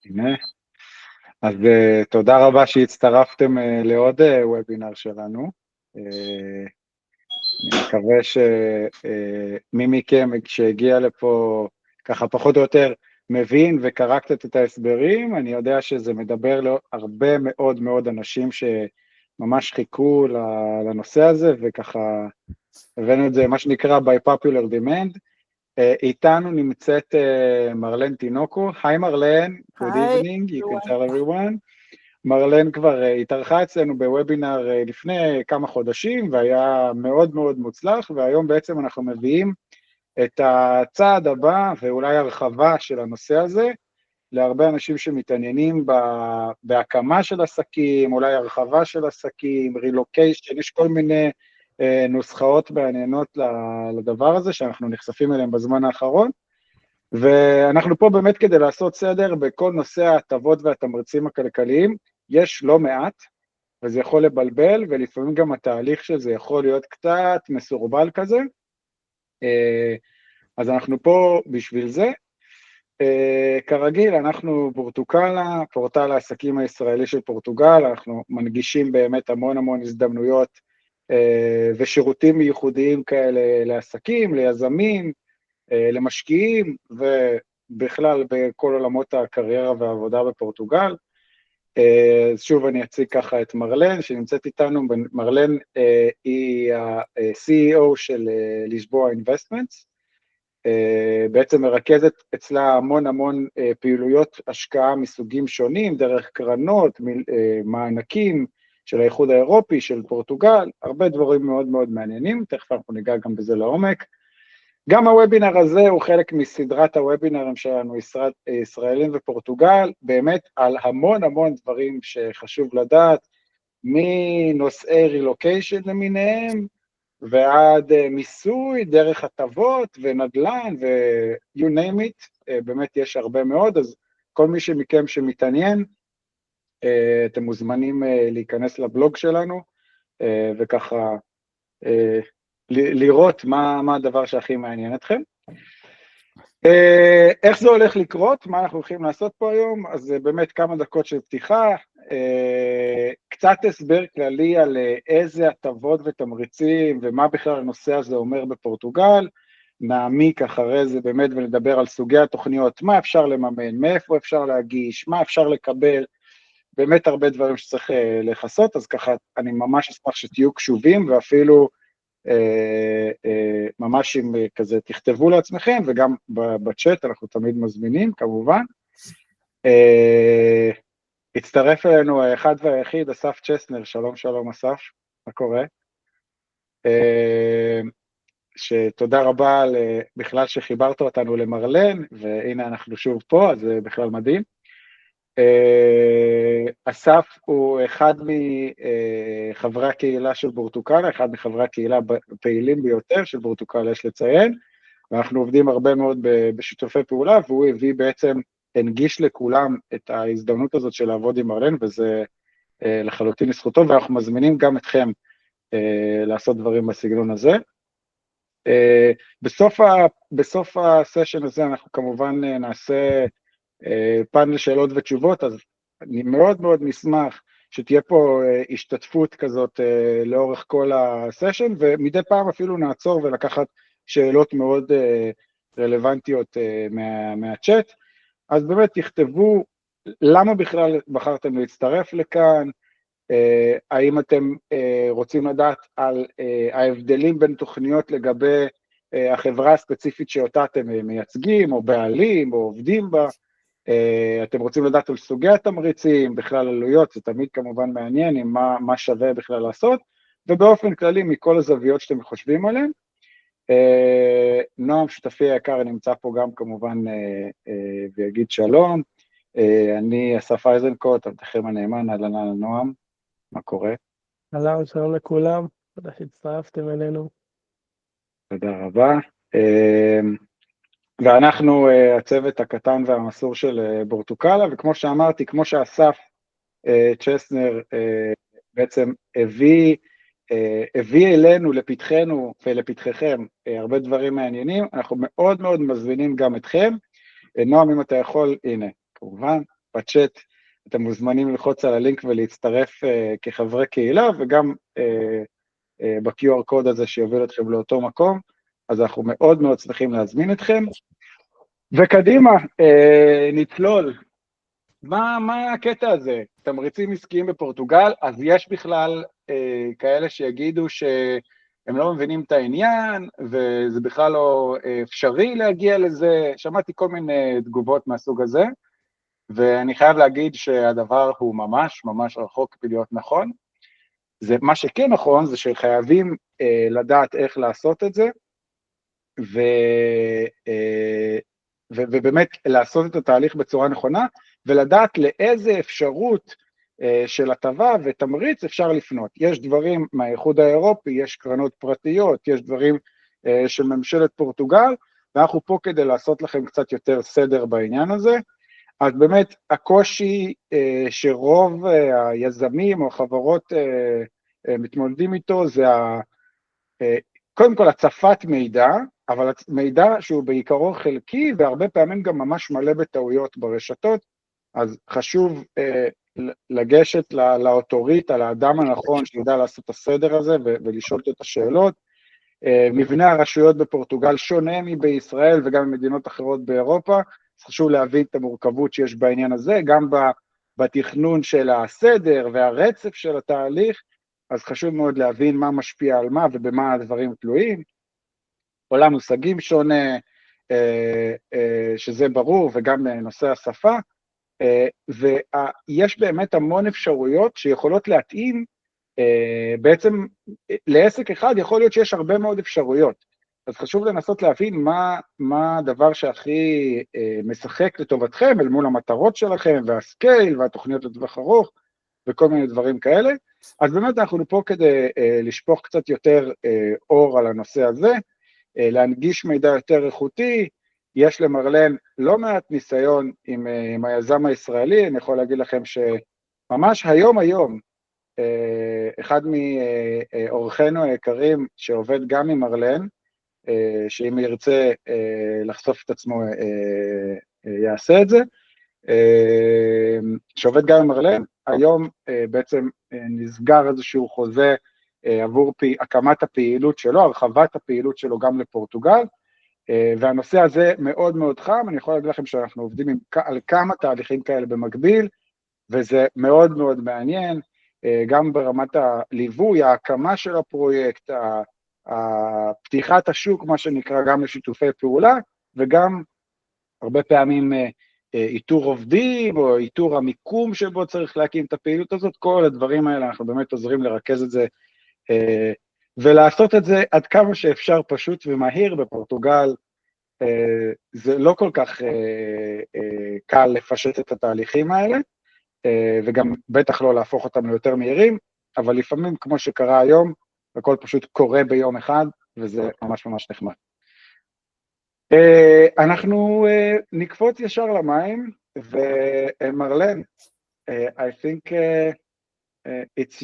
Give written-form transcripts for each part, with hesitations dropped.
הנה, אז תודה רבה שהצטרפתם לעוד וובינר שלנו. אני מקווה שמי מכם שהגיע לפה ככה פחות או יותר מבין וקרא קצת את ההסברים. אני יודע שזה מדבר להרבה מאוד מאוד אנשים שממש חיכו לנושא הזה, וככה הבאנו את זה מה שנקרא by popular demand. איתנו נמצאת מרלן תינוקו. היי מרלן, good evening, you can tell everyone. מרלן כבר התארחה אצלנו בוובינר לפני כמה חודשים, והיה מאוד מאוד מוצלח, והיום בעצם אנחנו מביאים את הצעד הבא, ואולי הרחבה של הנושא הזה, להרבה אנשים שמתעניינים בהקמה של עסקים, אולי הרחבה של עסקים, רילוקיישן, יש כל מיני נוסחאות מעניינות לדבר הזה, שאנחנו נחשפים אליהם בזמן האחרון, ואנחנו פה באמת כדי לעשות סדר בכל נושא ההטבות והתמריצים הכלכליים. יש לא מעט, וזה יכול לבלבל, ולפעמים גם התהליך של זה יכול להיות קצת מסורבל כזה, אז אנחנו פה בשביל זה. כרגיל, אנחנו בורטוקלה, פורטל העסקים הישראלי של פורטוגל, אנחנו מנגישים באמת המון המון הזדמנויות ושירותים ייחודיים כאלה לעסקים, ליזמים, למשקיעים, ובכלל בכל עולמות הקריירה והעבודה בפורטוגל. אז שוב אני אציג ככה את מרלן, שנמצאת איתנו. מרלן היא ה-CEO של ליסבואה אינבסטמנטס, בעצם מרכזת אצלה המון המון פעילויות השקעה מסוגים שונים, דרך קרנות, מענקים של האיחוד האירופי, של פורטוגל, הרבה דברים מאוד מאוד מעניינים, תכף אנחנו ניגע גם בזה לעומק. גם הוובינר הזה הוא חלק מסדרת הוובינרים שלנו, ישראלים ופורטוגל, באמת על המון המון דברים שחשוב לדעת, מנושאי רילוקיישן למיניהם, ועד מיסוי, דרך הטבות ונדל"ן ו-you name it, באמת יש הרבה מאוד, אז כל מי מכם שמתעניין, אתם מוזמנים להיכנס לבלוג שלנו, וככה לראות מה הדבר שהכי מעניין אתכם. איך זה הולך לקרות, מה אנחנו הולכים לעשות פה היום, אז באמת כמה דקות של פתיחה, קצת הסבר כללי על איזה הטבות ותמריצים, ומה בכלל הנושא הזה אומר בפורטוגל, נעמיק אחרי זה באמת ונדבר על סוגי התוכניות, מה אפשר לממן, מאיפה אפשר להגיש, מה אפשר לקבל, באמת הרבה דברים שצריך לחסות, אז ככה אני ממש אשמח שתהיו קשובים, ואפילו ממש אם כזה תכתבו לעצמכם, וגם בצ'אט אנחנו תמיד מזמינים כמובן. הצטרף אלינו האחד והיחיד, אסף צ'סנר, שלום שלום אסף, מה קורה? שתודה רבה בכלל שחיברת אותנו למרלן, והנה אנחנו שוב פה, אז זה בכלל מדהים. אסף הוא אחד מחברי הקהילה של בורטוקלה, אחד מחברי הקהילה הפעילים ביותר של בורטוקלה, יש לציין, ואנחנו עובדים הרבה מאוד בשיתופי פעולה, והוא הביא בעצם, הנגיש לכולם את ההזדמנות הזאת של לעבוד עם מרלן, וזה לחלוטין לזכותו, ואנחנו מזמינים גם אתכם לעשות דברים בסגנון הזה. בסוף הסשן הזה אנחנו כמובן נעשה פאנל שאלות ותשובות, אז אני מאוד מאוד נשמח שתהיה פה השתתפות כזאת לאורך כל הסשן, ומדי פעם אפילו נעצור ולקחת שאלות מאוד רלוונטיות מהצ'אט. אז באמת תכתבו למה בכלל בחרתם להצטרף לכאן, האם אתם רוצים לדעת על ההבדלים בין תוכניות לגבי החברה הספציפית שאותה אתם מייצגים, או בעלים, או עובדים בה, אתם רוצים לדעת על סוגי התמריצים, בכלל עלויות, זה תמיד כמובן מעניין עם מה שווה בכלל לעשות, ובאופן כללי מכל הזוויות שאתם חושבים עליהן. נועם שותפי היקר נמצא פה גם כמובן ויגיד שלום, אני אסף אייזנקוט, עבדכם הנאמן, אהלן נועם, מה קורה? אהלן, שלום לכולם, תודה שהצטרפתם אלינו. תודה רבה. ואנחנו הצוות הקטן והמסור של בורטוקלה, וכמו שאמרתי, כמו שאסף צ'סנר בעצם הביא אלינו, לפתחנו ולפתחכם הרבה דברים מעניינים, אנחנו מאוד מאוד מזמינים גם אתכם. נועם, אם אתה יכול, הנה, כמובן, בצ'אט, אתם מוזמנים ללחוץ על הלינק ולהצטרף כחברי קהילה, וגם ב-QR קוד הזה שיוביל אתכם לאותו מקום, אז אנחנו מאוד מאוד שמחים להזמין אתכם. וקדימה, נצלול. מה הקטע הזה? תמריצים עסקיים בפורטוגל, אז יש בכלל כאלה שיגידו שהם לא מבינים את העניין, וזה בכלל לא אפשרי להגיע לזה. שמעתי כל מיני תגובות מהסוג הזה, ואני חייב להגיד שהדבר הוא ממש ממש רחוק מלהיות נכון. מה שכן נכון זה שחייבים לדעת איך לעשות את זה, ובאמת לעשות את התהליך בצורה נכונה, ולדעת לאיזה אפשרות של הטבה ותמריץ אפשר לפנות. יש דברים מהייחוד האירופי, יש קרנות פרטיות, יש דברים של ממשלת פורטוגל, ואנחנו פה כדי לעשות לכם קצת יותר סדר בעניין הזה. אז באמת הקושי שרוב היזמים או החברות מתמודדים איתו, זה קודם כל הצפת מידע, אבל מידע שהוא בעיקרו חלקי, והרבה פעמים גם ממש מלא בטעויות ברשתות, אז חשוב לגשת לאוטוריטה, לאדם הנכון שידע לעשות את הסדר הזה ולשאול את השאלות. מבנה הרשויות בפורטוגל שונה מבישראל וגם במדינות אחרות באירופה, אז חשוב להבין את המורכבות שיש בעניין הזה, גם בתכנון של הסדר והרצף של התהליך, אז חשוב מאוד להבין מה משפיע על מה ובמה הדברים תלויים. עולם מושגים שונה, שזה ברור, וגם נושא השפה, ויש באמת המון אפשרויות שיכולות להתאים, בעצם לעסק אחד יכול להיות שיש הרבה מאוד אפשרויות, אז חשוב לנסות להבין מה הדבר שהכי משחק לטובתכם, אל מול המטרות שלכם, והסקייל, והתוכניות לטווח ארוך, וכל מיני דברים כאלה. אז באמת אנחנו פה כדי לשפוך קצת יותר אור על הנושא הזה, להנגיש מידע יותר איכותי. יש למרלן לא מעט ניסיון עם היזם הישראלי, אני יכול להגיד לכם שממש היום, אחד מאורחינו היקרים שעובד גם עם מרלן, שאם ירצה לחשוף את עצמו יעשה את זה, שעובד גם עם מרלן, היום בעצם נסגר איזשהו חוזה עבור הקמת הפעילות שלו, הרחבת הפעילות שלו גם לפורטוגל, והנושא הזה מאוד מאוד חם. אני יכול להגיד לכם שאנחנו עובדים על כמה תהליכים כאלה במקביל, וזה מאוד מאוד מעניין, גם ברמת הליווי, ההקמה של הפרויקט, פתיחת השוק, מה שנקרא, גם לשיתופי פעולה, וגם הרבה פעמים איתור עובדים, או איתור המיקום שבו צריך להקים את הפעילות הזאת. כל הדברים האלה אנחנו באמת עוזרים לרכז את זה, ולעשות את זה עד כמה שאפשר פשוט ומהיר. בפורטוגל זה לא כל כך קל לפשט את התהליכים האלה, וגם בטח לא להפוך אותם ליותר מהירים, אבל לפעמים כמו שקרה היום, הכל פשוט קורה ביום אחד, וזה ממש ממש נחמד. אנחנו נקפוץ ישר למים, ומרלן, I think it's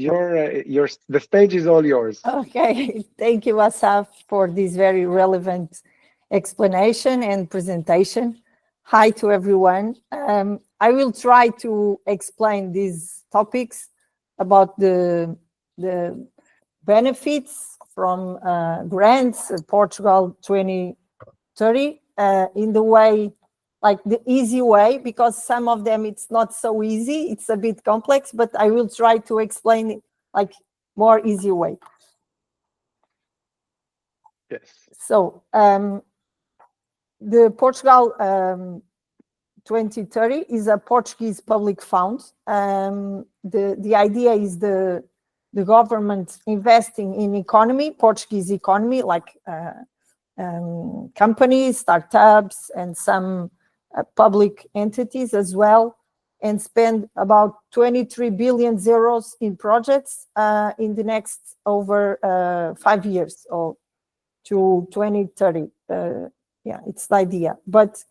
the stage is all yours. Okay, thank you, Asaf, for this very relevant explanation and presentation. Hi to everyone. I will try to explain these topics about the benefits from grants, Portugal 2030, in the way, like the easy way, because some of them it's not so easy, it's a bit complex, but I will try to explain it like more easy way. Yes. So the Portugal 2030 is a Portuguese public fund. The idea is the government investing in economy, Portuguese economy, like companies, startups, and some public entities as well, and spend about 23 billion euros in projects in the next over 5 years, or to 2030. Yeah, it's the idea. But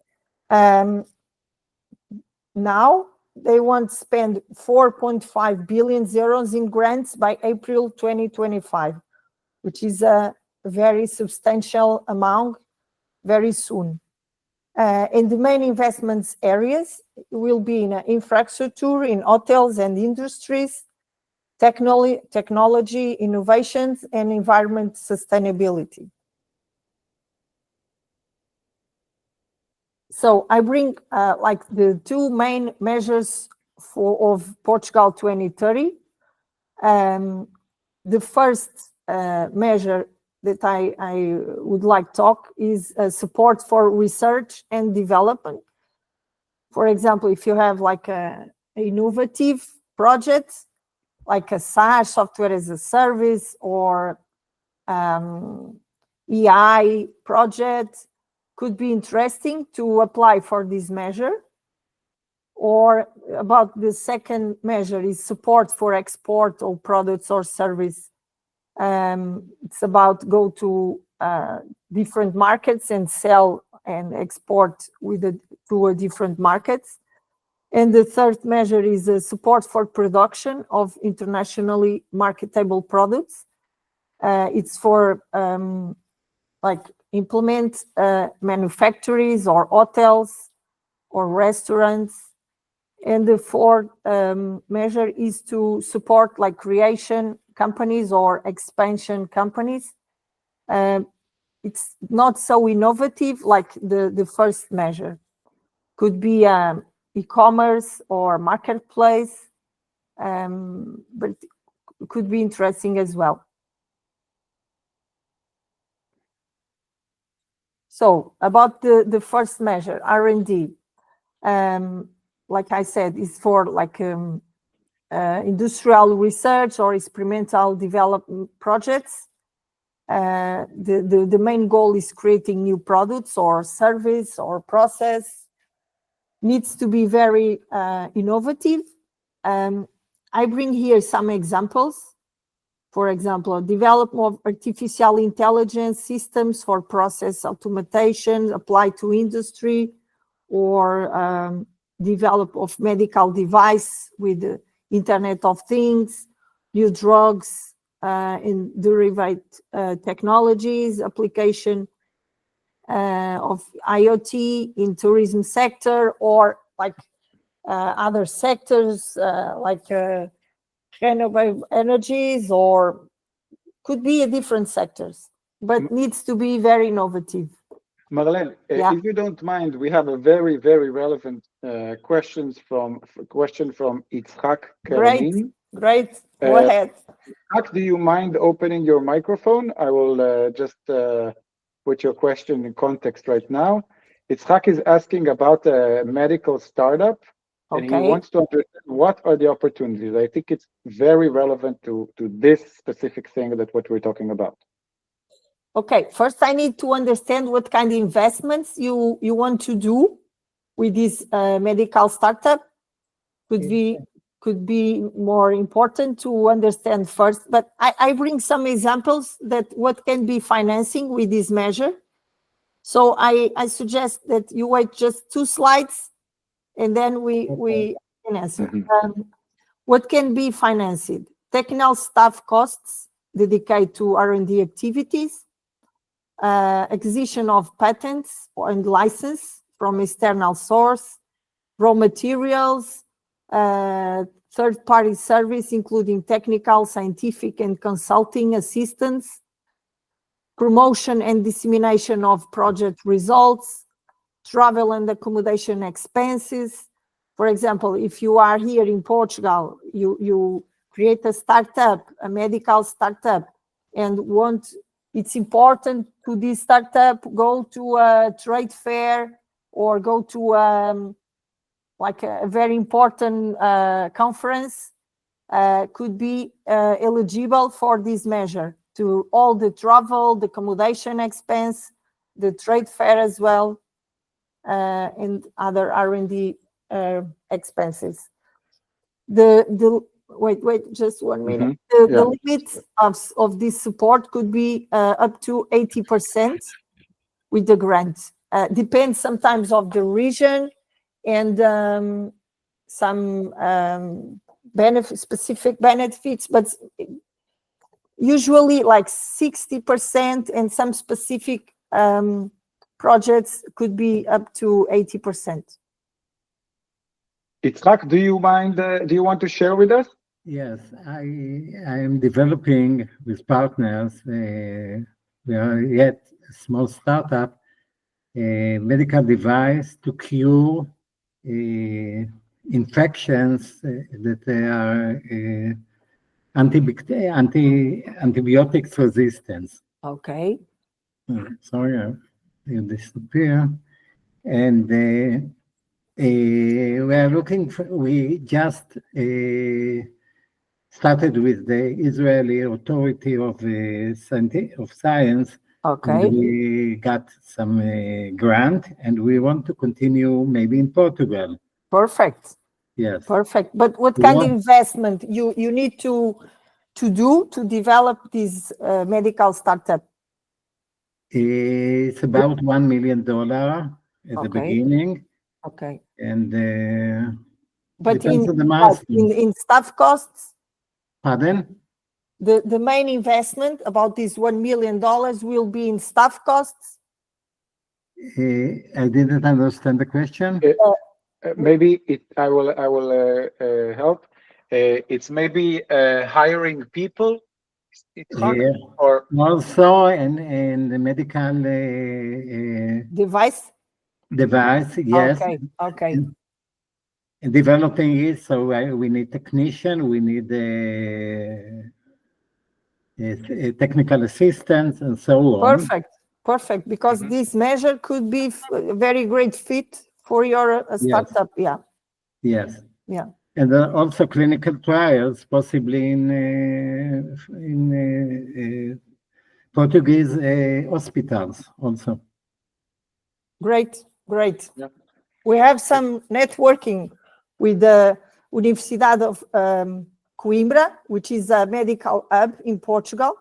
now they want to spend 4.5 billion euros in grants by April 2025, which is a very substantial amount very soon. In the main investments areas, will be in infrastructure, in hotels and industries, technology, innovations, and environment sustainability. So I bring like the two main measures of Portugal 2030. The first measure that I would like to talk is support for research and development. For example, if you have like an innovative project, like a SaaS, software as a service, or EI project, could be interesting to apply for this measure. Or about the second measure is support for export of products or service. It's about go to different markets and sell and export to different markets. And the third measure is support for production of internationally marketable products. It's for like implement manufactories or hotels or restaurants. And the fourth measure is to support like creation companies or expansion companies. It's not so innovative like the first measure. Could be e-commerce or marketplace, but it could be interesting as well. So about the first measure, R&D, like I said, is for like industrial research or experimental development projects. The main goal is creating new products or service or process. Needs to be very innovative. I bring here some examples. For example, development of artificial intelligence systems for process automation applied to industry, or develop of medical device with the Internet of Things, new drugs in derived technologies, application of IoT in tourism sector, or like other sectors like renewable energies, or could be different sectors, but needs to be very innovative. Marlene, if you don't mind, we have a very, very relevant question from Itzhak Keramin. Great. Go ahead. Itzhak, do you mind opening your microphone? I will just put your question in context right now. Itzhak is asking about a medical startup, and he wants to understand what are the opportunities. I think it's very relevant to this specific thing that what we're talking about. Okay, first I need to understand what kind of investments you want to do with this medical startup. Could be more important to understand first, but I bring some examples that what can be financing with this measure. So I suggest that you wait just 2 slides and then we can answer. What can be financed? Technical staff costs dedicated to R&D activities, acquisition of patents and license from external source, raw materials, third-party service, including technical, scientific, and consulting assistance, promotion and dissemination of project results, travel and accommodation expenses. For example, if you are here in Portugal, you create a startup, a medical startup, and it's important to this startup go to a trade fair or go to like a very important conference, could be eligible for this measure, to all the travel, the accommodation expense, the trade fair as well, and other R&D expenses. Wait, just 1 minute. The limit of this support could be up to 80% with the grant. Depends sometimes of the region and some specific benefits, but usually like 60%, and some specific projects could be up to 80%. Yitzhak, do you want to share with us? Yes, I am developing with partners. We are yet a small startup, a medical device to cure infections that are antibiotics resistance. Okay. Sorry, you disappear. And we just started with the Israeli Authority of Science. Okay. And we got some grant, and we want to continue maybe in Portugal. Perfect. Yes. Perfect. But what kind of investment you need to do to develop this medical startup? It's about $1 million at the beginning. Okay. And but depends on the milestones. in staff costs? Pardon? The main investment about this $1 million will be in staff costs? I didn't understand the question. Maybe I will help. It's maybe hiring people, or also and the medical device. Yes. Okay. And developing it, so we need technician, we need technical assistance, and so on. Perfect. Because this measure could be a very great fit for your startup. Yes. Yeah. Yes. Yeah. And also clinical trials, possibly in Portuguese hospitals also. Great. Yeah. We have some networking with the Universidade of Coimbra, which is a medical hub in Portugal.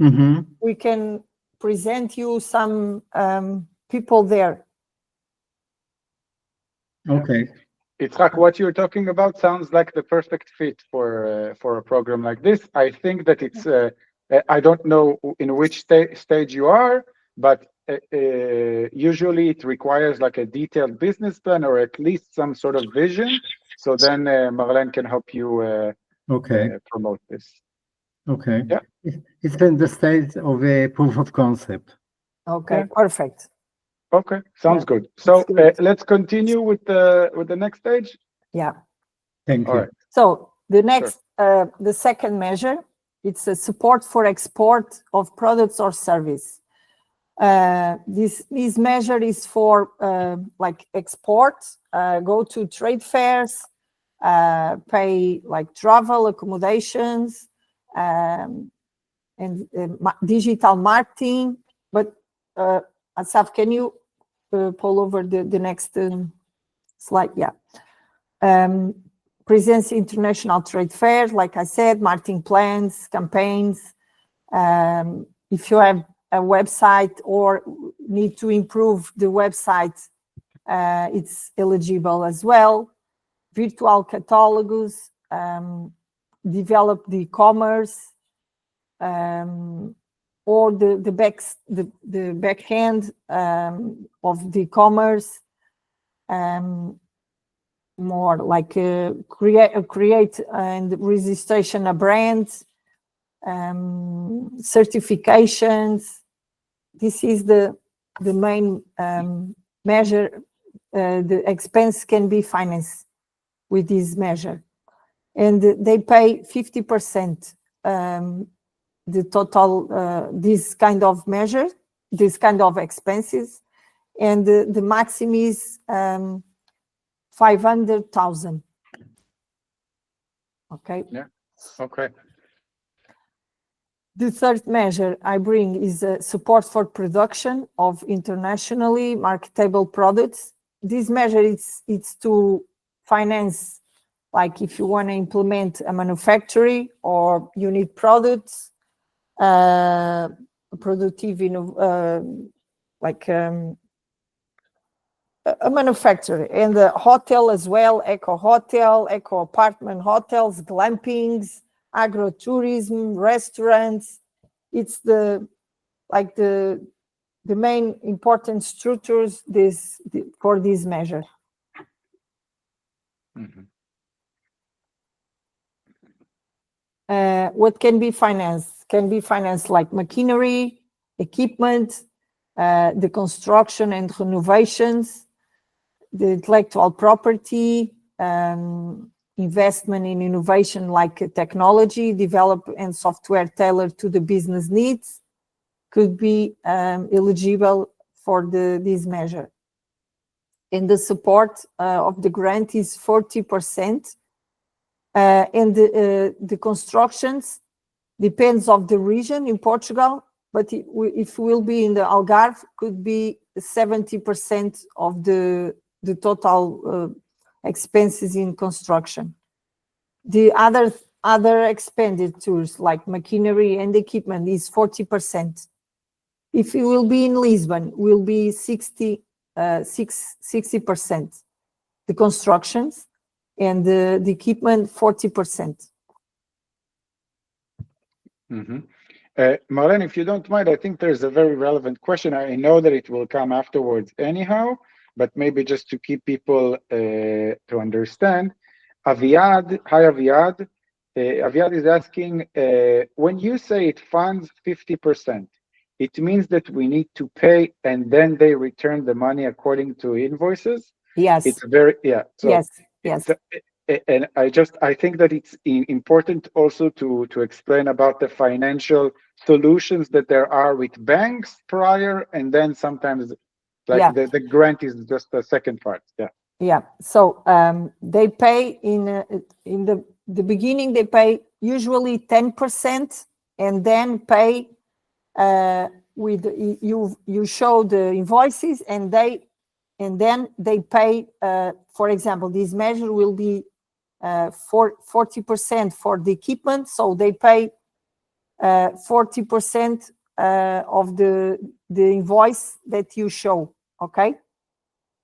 Mm-hmm. We can present you some people there. Okay. Yitzhak, what you're talking about sounds like the perfect fit for a program like this. I think that it's, I don't know in which stage you are, but usually it requires like a detailed business plan or at least some sort of vision. So then Marlene can help you promote this. Okay. Yeah. It's in the stage of a proof of concept. Okay, Yeah. perfect. Okay, sounds good. So let's continue with the next stage. Yeah. Thank you. All right. So the next, the second measure, it's a support for export of products or service. This measure is for like export, go to trade fairs, pay like travel accommodations, and digital marketing. But Asaf, can you pull over the next slide? Yeah. Presents international trade fairs, like I said, marketing plans, campaigns. If you have a website or need to improve the website, it's eligible as well. Virtual catalogs, develop the e-commerce, or the backhand of the e-commerce, more like create and registration of brands, certifications. This is the main measure. The expense can be financed with this measure, and they pay 50%. The total, this kind of measure, this kind of expenses, and the maximum is 500,000. Okay. Yeah. Okay. The third measure I bring is support for production of internationally marketable products. This measure it's to finance, like if you want to implement a manufacturing or you need products, productive, like a manufacturer, and the hotel as well, eco hotel, eco apartment hotels, glampings, agrotourism, restaurants. It's the main important structures for this measure. Mhm. What can be financed? Can be financed like machinery, equipment, the construction and renovations, the intellectual property, investment in innovation like technology, develop and software tailored to the business needs could be eligible for this measure. And the support of the grant is 40%. And the constructions depends of the region in Portugal, but if will be in the Algarve, could be 70% of the total expenses in construction. The other expenditures like machinery and equipment is 40%. If it will be in Lisbon, will be 60%. The constructions and the equipment 40%. Mm-hmm. Marlene, if you don't mind, I think there's a very relevant question. I know that it will come afterwards anyhow, but maybe just to keep people to understand. Aviad, hi Aviad. Aviad is asking, when you say it funds 50%, it means that we need to pay and then they return the money according to invoices? Yes. It's very, yeah. So yes, yes. And I think that it's important also to explain about the financial solutions that there are with banks prior, and then sometimes like the grant is just the second part. Yeah. Yeah. So they pay in the beginning. They pay usually 10%, and then pay with you show the invoices, and then they pay. For example, this measure will be 40% for the equipment, so they pay 40% of the invoice that you show. Okay.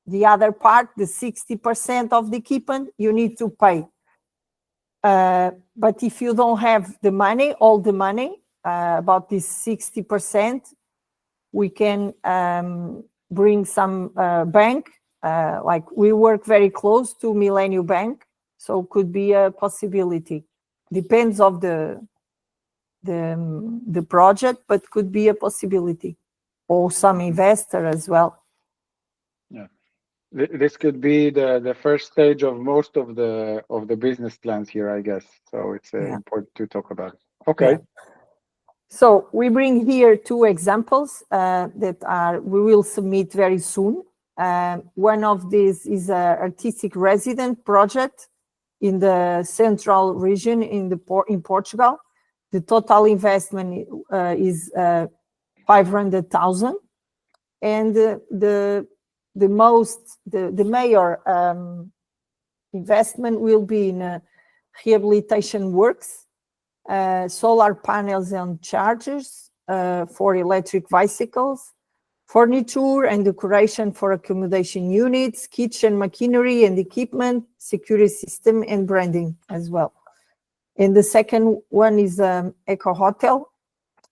The other part, the 60% of the equipment, you need to pay. But if you don't have the money, all the money, about this 60%, we can bring some bank. Like we work very close to Millennium Bank, so could be a possibility. Depends of the project, but could be a possibility. Or some investor as well. Yeah. This could be the first stage of most of the business plans here, I guess. So it's important to talk about it. Okay. Yeah. So we bring here two examples that we will submit very soon. One of these is an artistic resident project in the central region in Portugal. The total investment is 500,000, and the major investment will be in rehabilitation works, solar panels and chargers for electric bicycles, furniture and decoration for accommodation units, kitchen machinery and equipment, security system and branding as well. And the second one is Eco Hotel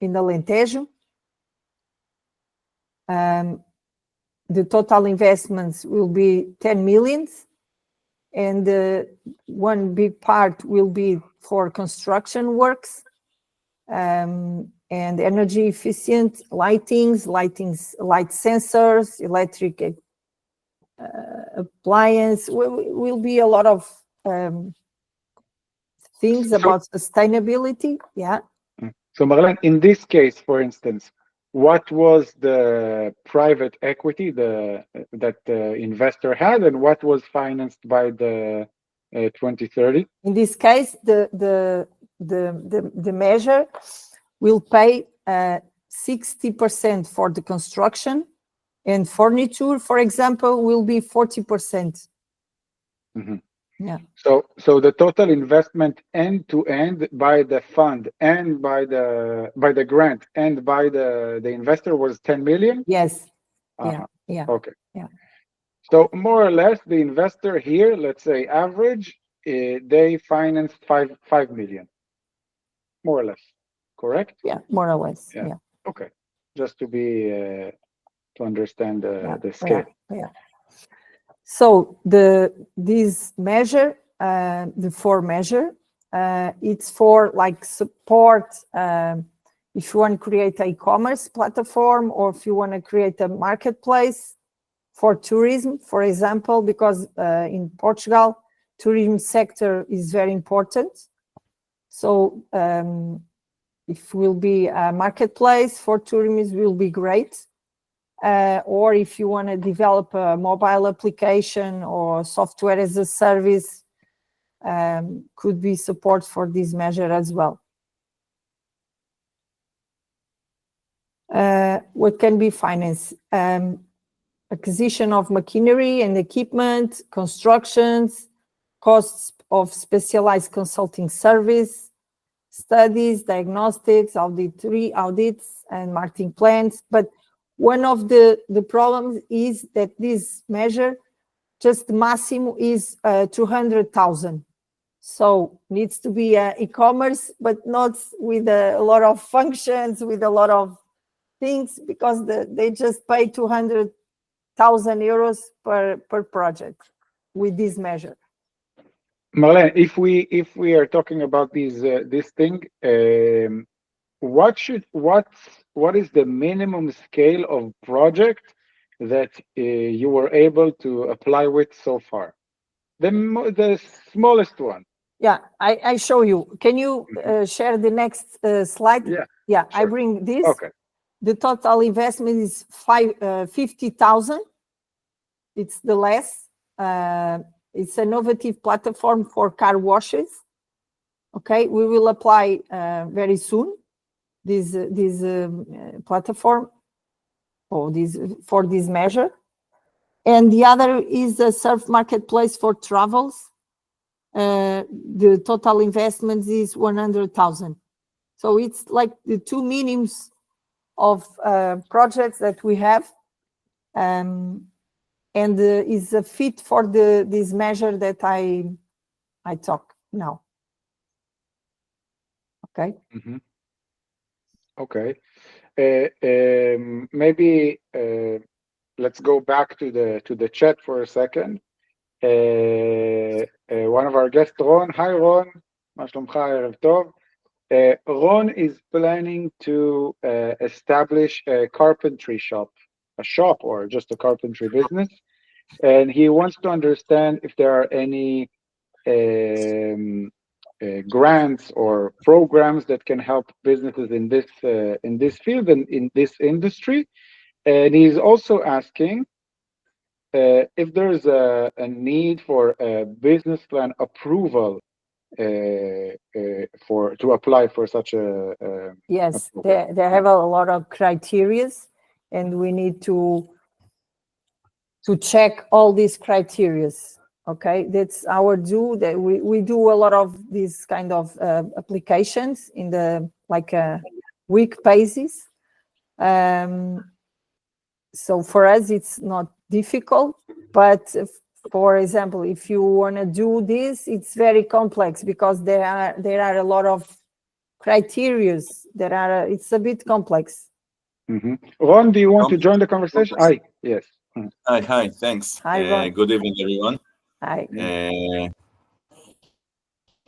in Alentejo. The total investments will be 10 million, and one big part will be for construction works and energy efficient light sensors, electric appliance. Will be a lot of things about sustainability. Yeah. So Marlene, in this case, for instance, what was the private equity that the investor had, and what was financed by the 2030? In this case, the measure will pay 60% for the construction, and furniture, for example, will be 40%. Mm-hmm. Yeah. So the total investment end to end by the fund and by the grant and by the investor was 10 million? Yes. Uh-huh. Yeah. Okay. Yeah. So more or less the investor here, let's say average, they financed 5 million. More or less. Correct? Yeah, more or less. Yeah. Okay. Just to be to understand the scale. Yeah. So this measure, the 4 measure, it's for like support if you want to create an e-commerce platform, or if you want to create a marketplace for tourism, for example, because in Portugal, tourism sector is very important. So if will be a marketplace for tourism, will be great. Or if you want to develop a mobile application or software as a service, could be support for this measure as well. What can be financed? Acquisition of machinery and equipment, constructions, costs of specialized consulting service, studies, diagnostics, audits, and marketing plans. But one of the problems is that this measure, just maximum is 200,000. So needs to be e-commerce, but not with a lot of functions, with a lot of things, because they just pay 200,000 euros per project with this measure. Marlene, if we are talking about this thing, what is the minimum scale of project that you were able to apply with so far? The smallest one. Yeah, I show you. Can you share the next slide? Yeah. Yeah, sure. I bring this. Okay. The total investment is 50,000. It's the less. It's an innovative platform for car washes. Okay, we will apply very soon this platform for this measure. And the other is a surf marketplace for travels. The total investment is 100,000. So it's like the 2 minimums of projects that we have, and is a fit for this measure that I talk now. Okay. Mm-hmm. Okay. Maybe let's go back to the chat for a second. One of our guests, Ron. Hi, Ron. מה שלומך? ערב טוב. Ron is planning to establish a carpentry shop, or just a carpentry business, and he wants to understand if there are any grants or programs that can help businesses in this field and in this industry. And he's also asking if there's a need for a business plan approval to apply for such a yes, they have a lot of criteria, and we need to check all these criteria. Okay, that's our do. That we do a lot of these kind of applications in the week basis. So for us, it's not difficult, but for example, if you want to do this, it's very complex because there are a lot of criteria that are. It's a bit complex. Mm-hmm. Ron, do you want to join the conversation? Hi. Yes. Hi. Thanks. Hi, Ron. Good evening, everyone. Hi.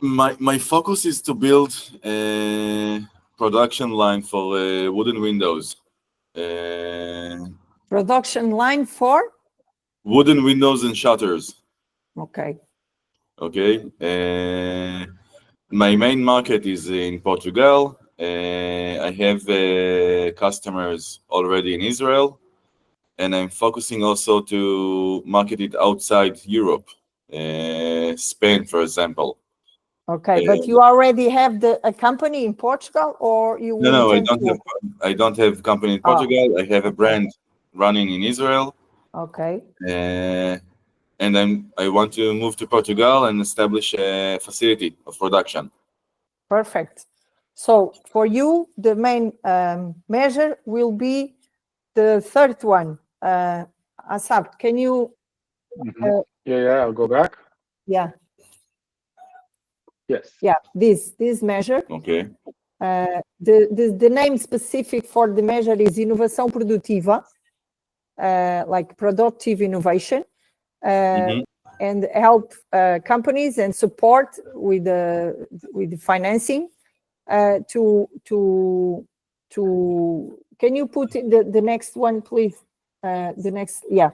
My focus is to build a production line for wooden windows. Production line for wooden windows and shutters. Okay. My main market is in Portugal. I have customers already in Israel, and I'm focusing also to market it outside Europe, Spain, for example. Okay, but you already have a company in Portugal, or you? No, I don't have company in Portugal. I have a brand running in Israel. Okay. And I want to move to Portugal and establish a facility of production. Perfect. So for you, the main measure will be the third one. Asaf, can you? Yeah, I'll go back. Yeah. Yes. Yeah, this measure. Okay. The name specific for the measure is inovação produtiva, like productive innovation. and help companies and support with the financing to can you put the next one, please? The next, yeah.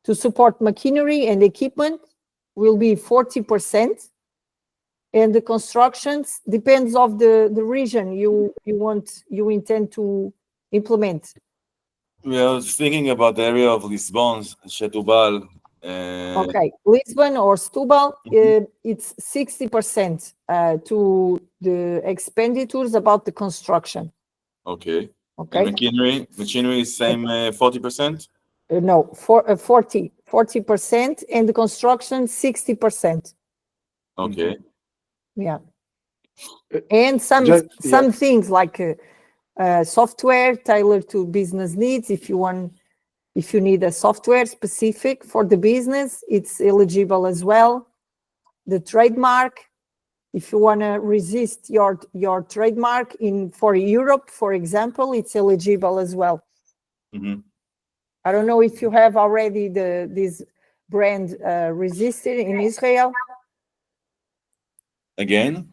To support machinery and equipment will be 40%. And the constructions depends of the region you intend to implement. We are thinking about the area of Lisbon, Setúbal. Okay, Lisbon or Setúbal, it's 60% to the expenditures about the construction. Okay. Okay. And machinery is same 40%? No, 40%, and the construction 60%. Okay. Yeah. And some things like software tailored to business needs. If you need a software specific for the business, it's eligible as well. The trademark, if you want to resist your trademark for Europe, for example, it's eligible as well. I don't know if you have already this brand resisted in Israel. Again?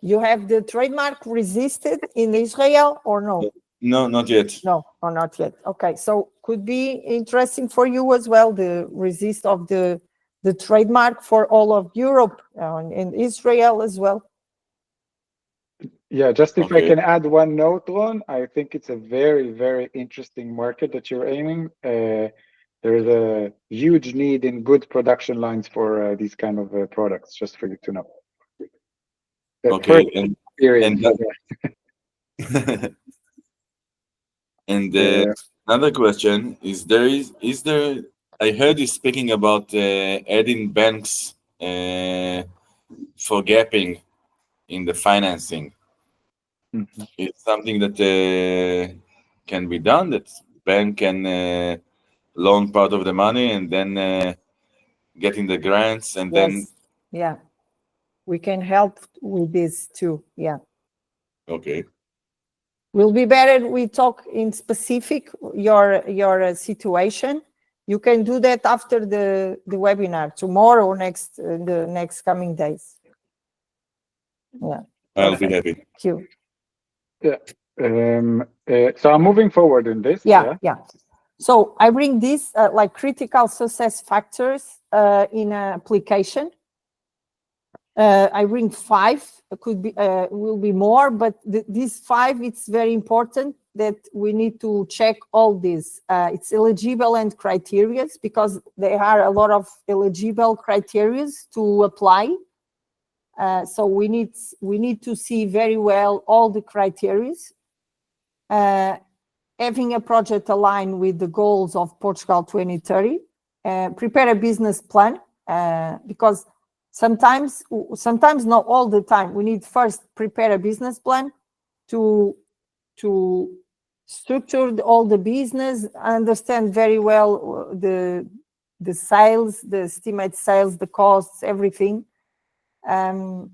You have the trademark resisted in Israel or no? No, not yet. No, or not yet. Okay, so could be interesting for you as well, the resist of the trademark for all of Europe and Israel as well. Yeah, just if I can add one note, Ron, I think it's a very, very interesting market that you're aiming. There is a huge need in good production lines for these kind of products, just for you to know. Okay, and another question is there I heard you speaking about adding banks for gapping in the financing. It's something that can be done, that bank can loan part of the money and then getting the grants and then we can help with this too. Yeah. Okay. Will be better we talk in specific your situation. You can do that after the webinar tomorrow or the next coming days. Yeah. I'll be happy. Thank you. Yeah. So I'm moving forward in this. Yeah. So I bring this like critical success factors in an application. I bring 5. It could be will be more, but these 5, it's very important that we need to check all this. It's eligible and criteria, because there are a lot of eligible criteria to apply. So we need to see very well all the criteria. Having a project aligned with the goals of Portugal 2030. Prepare a business plan, because sometimes not all the time, we need first prepare a business plan to structure all the business, understand very well the sales, the estimate sales, the costs, everything, and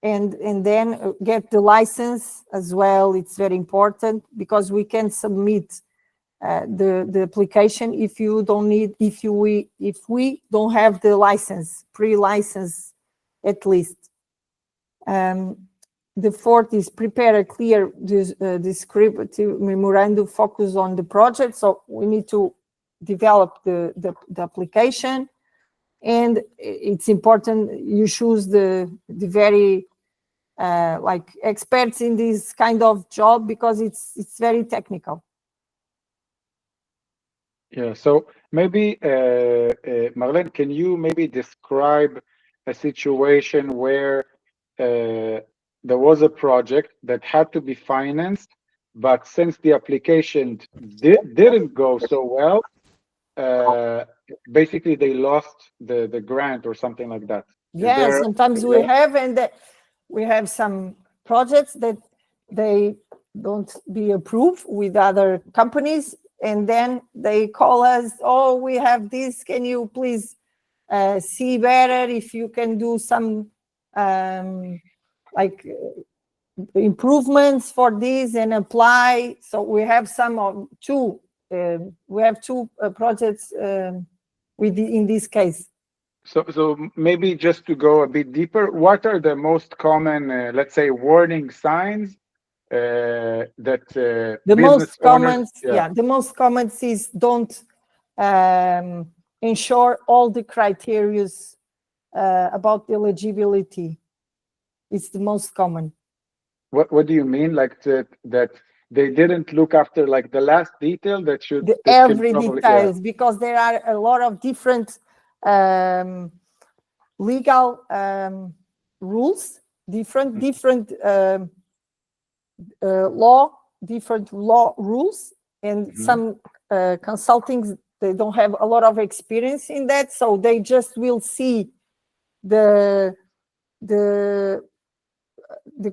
then get the license as well. It's very important, because we can submit the application if we don't have the license, pre-license at least. The 4th is prepare a clear descriptive memorandum focus on the project. So we need to develop the application, and it's important you choose the very like experts in this kind of job, because it's very technical. Yeah, so maybe, Marlene, can you maybe describe a situation where there was a project that had to be financed, but since the application didn't go so well, basically they lost the grant or something like that? Yeah, sometimes we have some projects that they don't be approved with other companies, and then they call us, oh, we have this, can you please see better if you can do some like improvements for this and apply. So we have two projects in this case. So maybe just to go a bit deeper, what are the most common, let's say, warning signs that The business most common, owners, the most common is don't ensure all the criteria about the eligibility. It's the most common. What do you mean? Like that they didn't look after like the last detail that should Every details, because there are a lot of different legal rules, different law rules, and some consultings, they don't have a lot of experience in that, so they just will see the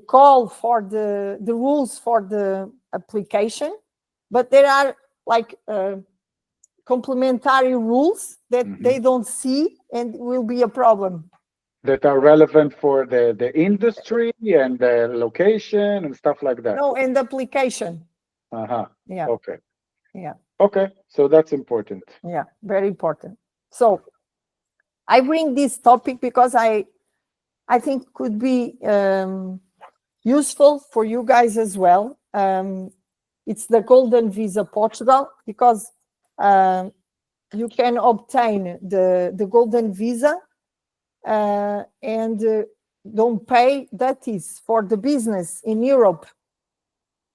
call for the rules for the application, but there are like complementary rules that they don't see and will be a problem. That are relevant for the industry and the location and stuff like that. No, and the application. Yeah. Okay. Yeah. Okay, so that's important. Yeah, very important. So I bring this topic because I think could be useful for you guys as well. It's the Golden Visa Portugal, because you can obtain the Golden Visa and don't pay duties for the business in Europe.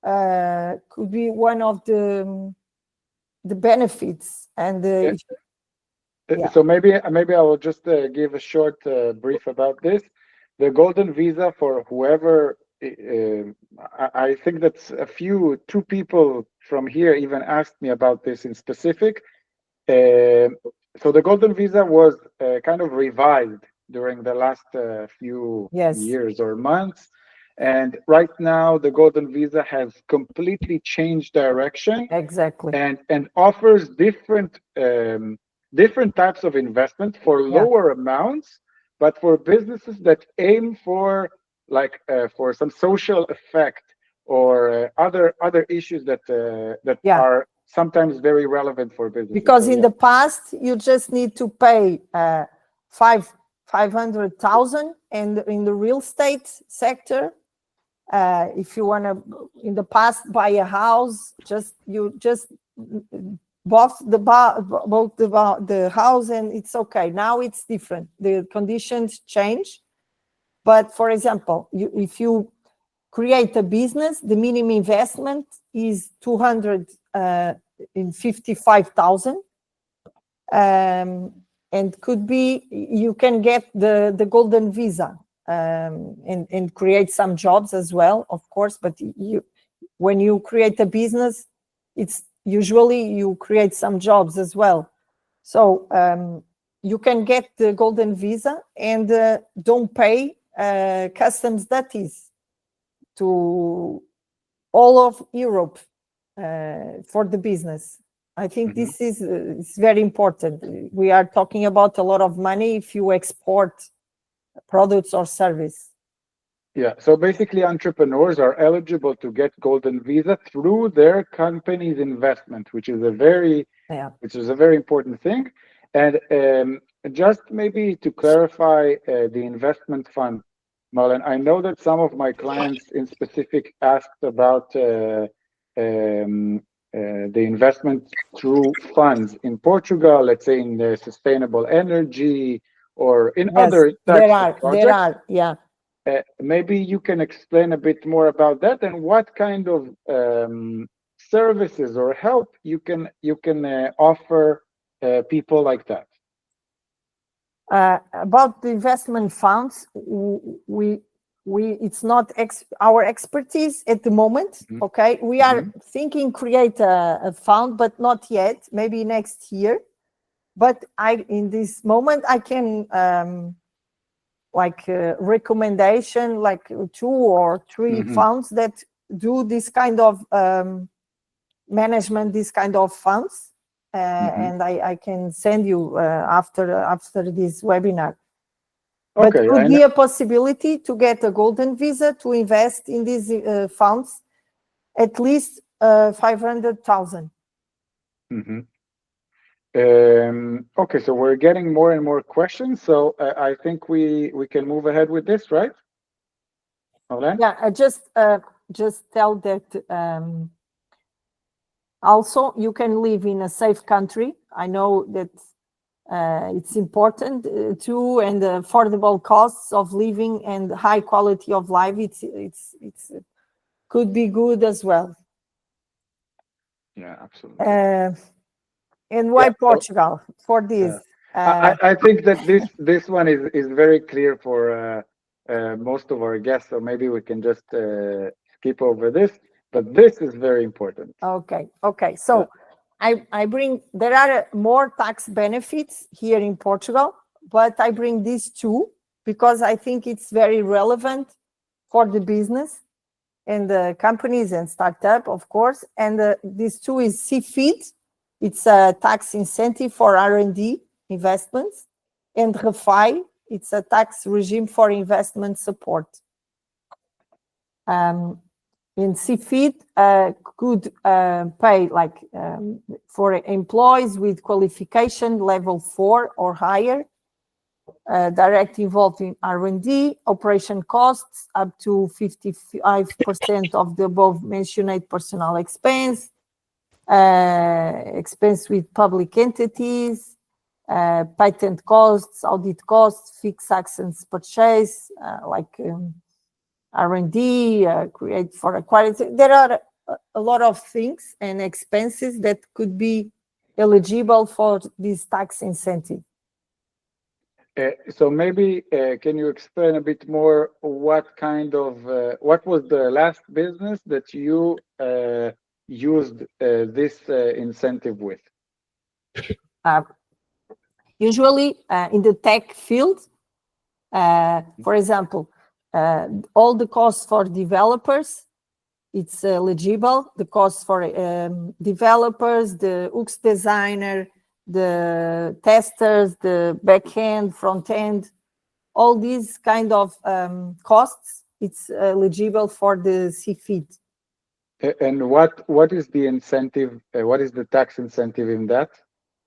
Could be one of the benefits. And so maybe I will just give a short brief about this. The Golden Visa, for whoever, I think that's two people from here even asked me about this in specific. So the Golden Visa was kind of revised during the last few years or months. And right now, the Golden Visa has completely changed direction. Exactly. And offers different types of investment for lower amounts, but for businesses that aim for like for some social effect or other issues that are sometimes very relevant for business. Because in the past, you just need to pay 500,000, and in the real estate sector, if you want to, in the past, buy a house, you just bought the house and it's okay. Now it's different. The conditions change. But for example, if you create a business, the minimum investment is 255,000, and could be you can get the Golden Visa and create some jobs as well, of course. But when you create a business, it's usually you create some jobs as well. So you can get the Golden Visa and don't pay customs duties to all of Europe for the business. I think this is it's very important. We are talking about a lot of money if you export products or service. Yeah, so basically entrepreneurs are eligible to get Golden Visa through their company's investment, which is a very important thing. And just maybe to clarify the investment fund, Marlon, I know that some of my clients in specific asked about the investment through funds in Portugal, let's say in the sustainable energy or in other types of projects. Maybe you can explain a bit more about that and what kind of services or help you can offer people like that. About the investment funds, it's not our expertise at the moment. Okay, we are thinking create a fund, but not yet. Maybe next year. But in this moment I can recommendation like 2 or 3 funds that do this kind of management, this kind of funds. And I can send you after this webinar. But it could be a possibility to get a Golden Visa to invest in these funds, at least 500,000. Okay, so we're getting more and more questions, so I think we can move ahead with this, right? Marlene? Yeah, I just tell that also you can live in a safe country. I know that it's important too, and the affordable costs of living and high quality of life. It's could be good as well. Yeah, absolutely. And why Yeah, Portugal for this? I think that this one is very clear for most of our guests, so maybe we can just skip over this. But this is very important. Okay. So there are more tax benefits here in Portugal, but I bring these two because I think it's very relevant for the business and the companies and startup, of course. And these two is CFID. It's a tax incentive for R&D investments, and REFI. It's a tax regime for investment support. In CFID could pay like for employees with qualification level 4 or higher, direct involved in R&D, operation costs up to 55% of the above mentioned personal expense, expense with public entities, patent costs, audit costs, fixed assets purchase, like R&D, create for a quality. There are a lot of things and expenses that could be eligible for this tax incentive. So maybe can you explain a bit more what kind of what was the last business that you used this incentive with? Usually in the tech field, for example, all the costs for developers, it's eligible. The costs for developers, the UX designer, the testers, the back-end, front-end, all these kind of costs, it's eligible for the CFID. And what is the incentive? What is the tax incentive in that?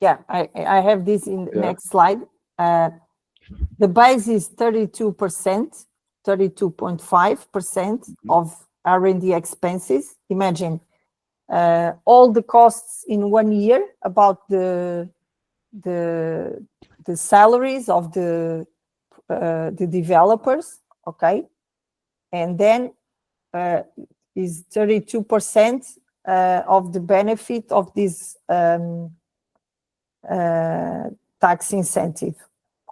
Yeah, I have this in the next slide. The base is 32%, 32.5% of R&D expenses. Imagine all the costs in 1 year about the salaries of the developers, okay, and then is 32% of the benefit of this tax incentive.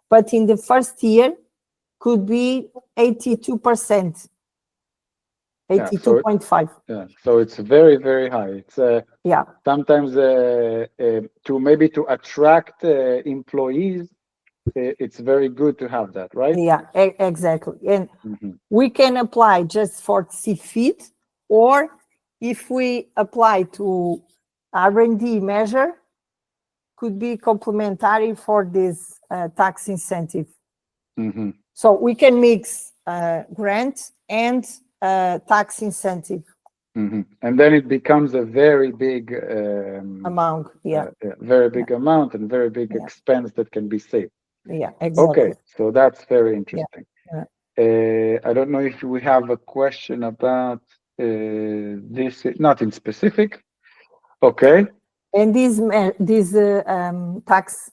But in the first year could be 82%, 82.5. Yeah, so it's very, very high. It's sometimes to attract employees, it's very good to have that, right? Yeah, exactly. And we can apply just for CFID, or if we apply to R&D measure, could be complementary for this tax incentive. So we can mix grant and tax incentive. And then it becomes a very big amount, very big amount and very big expense that can be saved. Yeah, exactly. Okay, so that's very interesting. I don't know if we have a question about this, not in specific. Okay. And this tax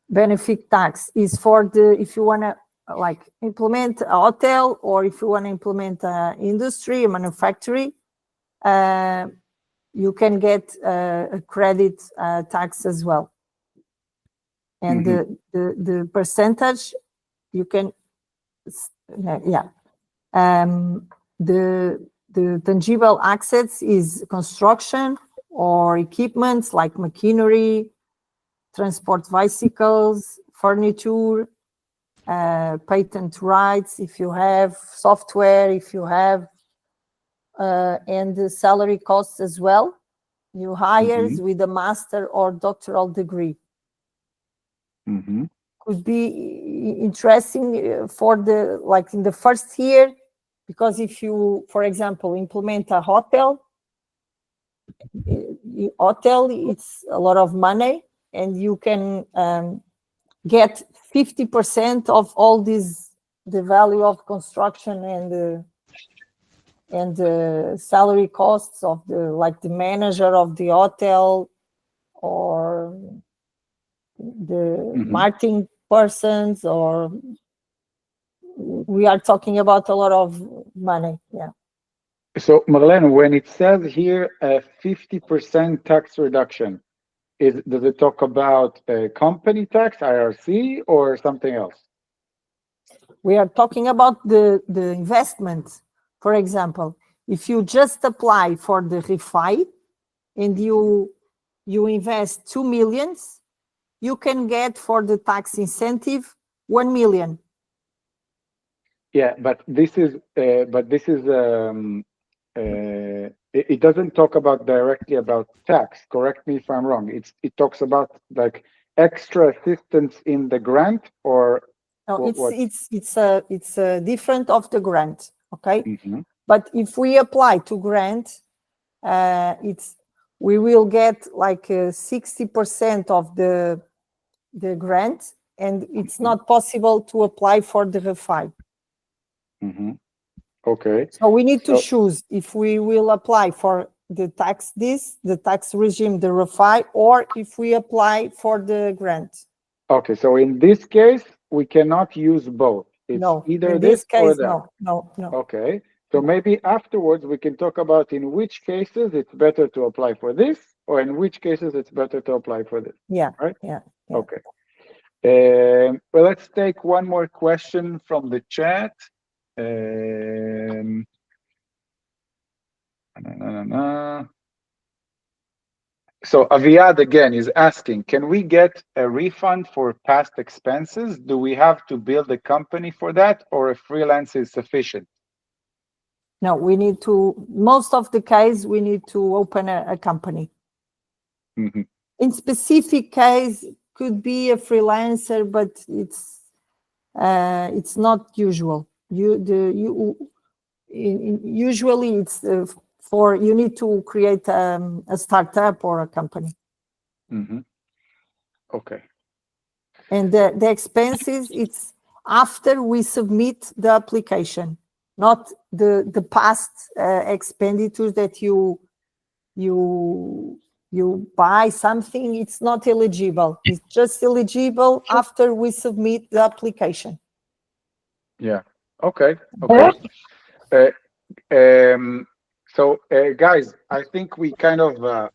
benefit tax is for if you want to like implement a hotel, or if you want to implement an industry, a manufacturing, you can get a credit tax as well. And the percentage you can, the tangible assets is construction or equipments like machinery, transport bicycles, furniture, patent rights if you have, software if you have, and the salary costs as well. New hires with a master or doctoral degree. Could be interesting for the, like in the first year, because if you, for example, implement a hotel, it's a lot of money, and you can get 50% of all this, the value of construction and the salary costs of the manager of the hotel or the marketing persons, or we are talking about a lot of money. Yeah. So Marlene, when it says here a 50% tax reduction, does it talk about company tax, IRC, or something else? We are talking about the investment. For example, if you just apply for the refi and you invest 2 million, you can get for the tax incentive 1 million. Yeah, but this is it doesn't talk about directly about tax. Correct me if I'm wrong. It talks about like extra assistance in the grant, or no, it's different of the grant. Okay, but if we apply to grant, we will get like 60% of the grant, and it's not possible to apply for the refi. Okay. So we need to choose if we will apply for the tax regime, the refi, or if we apply for the grant. Okay, so in this case, we cannot use both. It's either this case, or that. No. Okay, so maybe afterwards we can talk about in which cases it's better to apply for this, or in which cases it's better to apply for this. Yeah. Right? Yeah. Okay. Well, let's take one more question from the chat. So Aviad again is asking, can we get a refund for past expenses? Do we have to build a company for that, or a freelance is sufficient? No, we need to, most of the case, we need to open a company. In specific case, could be a freelancer, but it's not usual. Usually it's you need to create a startup or a company. Okay. And the expenses, it's after we submit the application, not the past expenditures that you buy something. It's not eligible. It's just eligible after we submit the application. Yeah. Okay. So guys, I think we kind of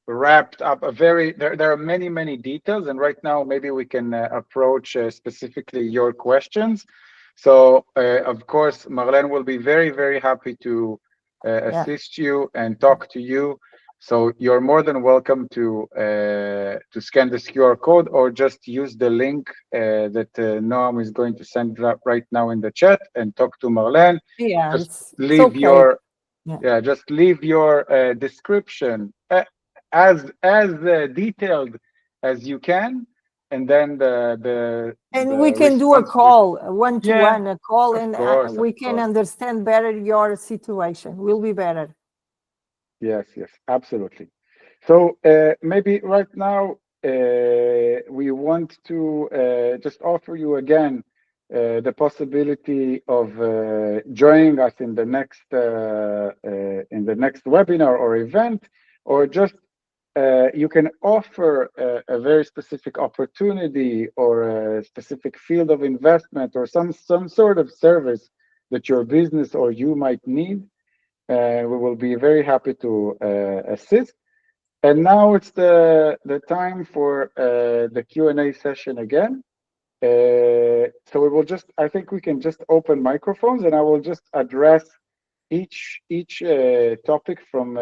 wrapped up there are many details, and right now maybe we can approach specifically your questions. So of course Marlene will be very happy to assist you and talk to you. So you're more than welcome to scan this QR code, or just use the link that Noam is going to send right now in the chat, and talk to Marlene. Yeah, just leave just leave your description as detailed as you can, and then we can do a call, one-to-one, a call, and we can understand better your situation. Will be better. Yes, absolutely. So maybe right now we want to just offer you again the possibility of joining us in the next webinar or event, or just you can offer a very specific opportunity or a specific field of investment, or some sort of service that your business or you might need. We will be very happy to assist. And now it's the time for the Q&A session again. So we will I think we can just open microphones, and I will just address each topic from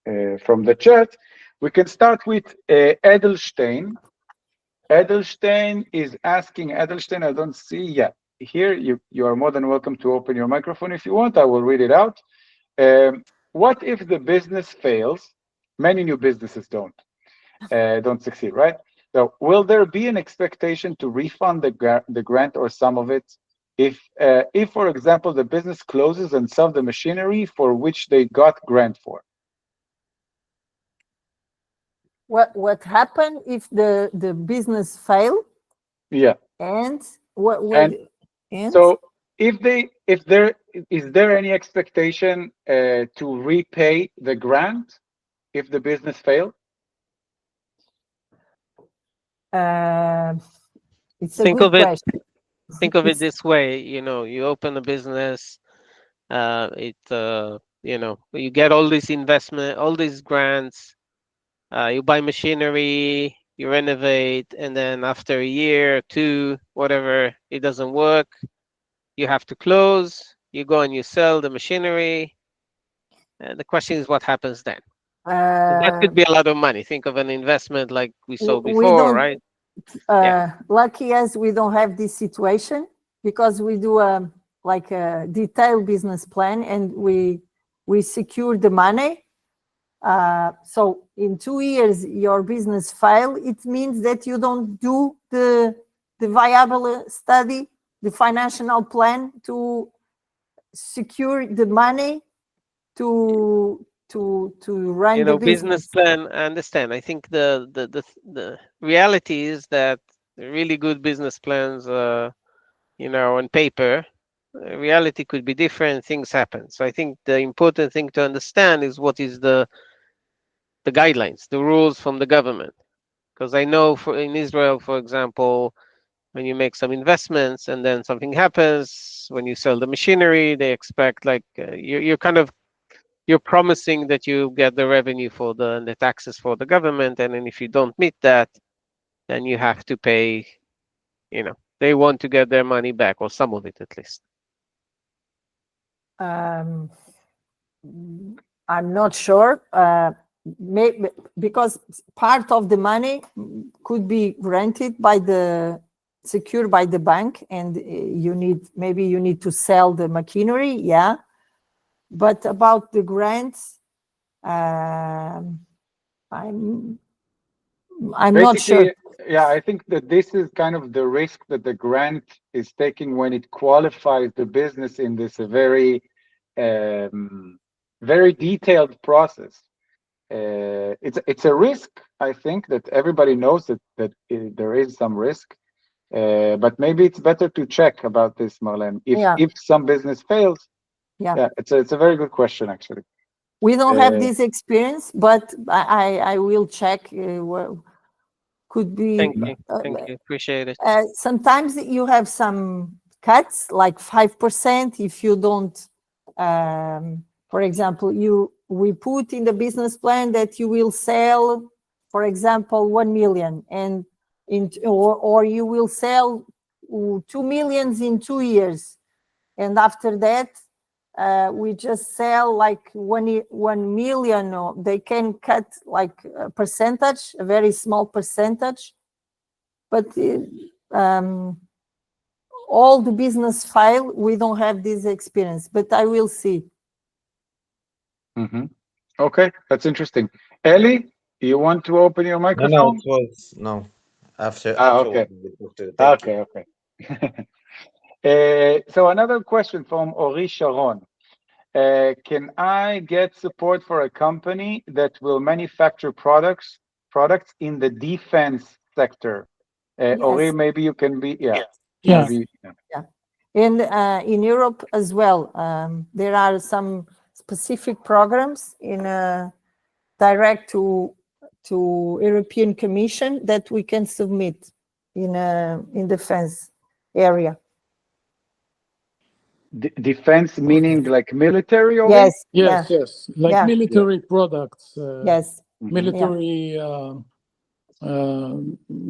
the chat. We can start with Edelstein. Edelstein is asking, I don't see yet. Here, you are more than welcome to open your microphone if you want. I will read it out. What if the business fails? Many new businesses don't succeed, right? So will there be an expectation to refund the grant or some of it? If, for example, the business closes and sells the machinery for which they got grant for? what happened if the business fail? Yeah. And what and So is there any expectation to repay the grant if the business fails? it's a Think good of it- question. Think of it It's- this way, you open a business, you get all this investment, all these grants, you buy machinery, you renovate, and then after a year, 2, whatever, it doesn't work, you have to close, you go and you sell the machinery, and the question is what happens then? That could be a lot of money. Think of an investment like we saw we before, don't- right? lucky as we don't have this situation, because we do a detailed business plan, and we secure the money. So in 2 years your business fail, it means that you don't do the viable study, the financial plan to secure the money to run the Business plan, I understand. I think the reality is that really good business plans, on paper, reality could be different, things happen. So I think the important thing to understand is what is the guidelines, the rules from the government. Because I know in Israel, for example, when you make some investments and then something happens, when you sell the machinery, they expect you're promising that you get the revenue for the taxes for the government, and then if you don't meet that, then you have to pay. They want to get their money back, or some of it at least. I'm not sure. Maybe because part of the money could be secured by the bank, and you need to sell the machinery. Yeah. But about the grants, I'm not sure. Yeah, I think that this is kind of the risk that the grant is taking when it qualifies the business in this very, very detailed process. It's a risk. I think that everybody knows that there is some risk, but maybe it's better to check about this, Marlene. If some business fails. Yeah, it's a very good question, actually. We don't have this experience, but I will check. Could be. Thank you. Appreciate it. Sometimes you have some cuts, like 5%. If you don't, for example, we put in the business plan that you will sell, for example, 1 million, or you will sell 2 million in 2 years, and after that. We just sell like 1 million, or they can cut like a percentage, a very small percentage. But all the business file, we don't have this experience, but I will see. Mm-hmm. Okay, that's interesting. Eli, you want to open your microphone? No. After okay. Okay. So another question from Ori Sharon. Can I get support for a company that will manufacture products in the defense sector? Yes. Ori, maybe you can be, Yes. Maybe, And in Europe as well, there are some specific programs in direct to European Commission that we can submit in defense area. Defense meaning like military? Yes. Yes. Like military products. Yes. Military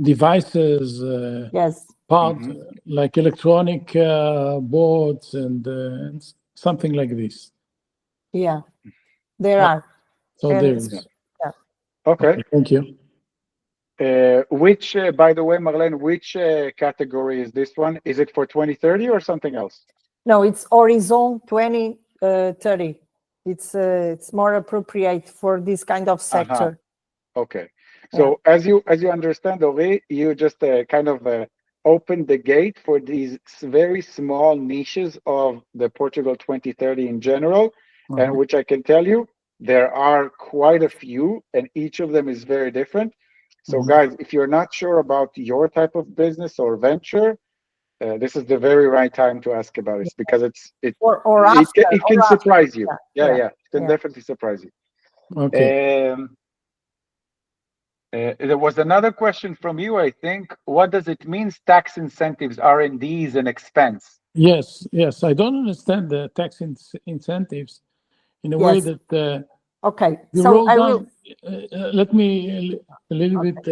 devices. Yes. Part like electronic boards and something like this. Yeah, there are. So there is. Okay. Thank you. Which, by the way, Marlene, which category is this one? Is it for 2030 or something else? No, it's Horizon 2030. It's more appropriate for this kind of sector. Okay. So as you understand, Ori, you just kind of opened the gate for these very small niches of the Portugal 2030 in general, and which I can tell you, there are quite a few, and each of them is very different. So guys, if you're not sure about your type of business or venture, this is the very right time to ask about it, because it can surprise you. It can definitely surprise you. Okay. There was another question from you, I think. What does it mean, tax incentives, R&D is an expense? Yes. I don't understand the tax incentives in a way that okay. you So wrote I down, will. Let me a little bit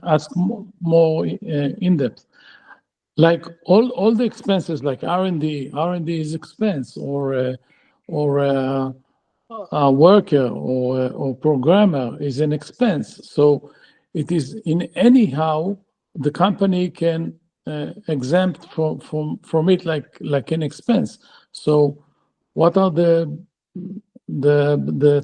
ask more in depth. Like all the expenses, like R&D is expense, or a worker or programmer is an expense. So it is in anyhow the company can exempt from it like an expense. So what are the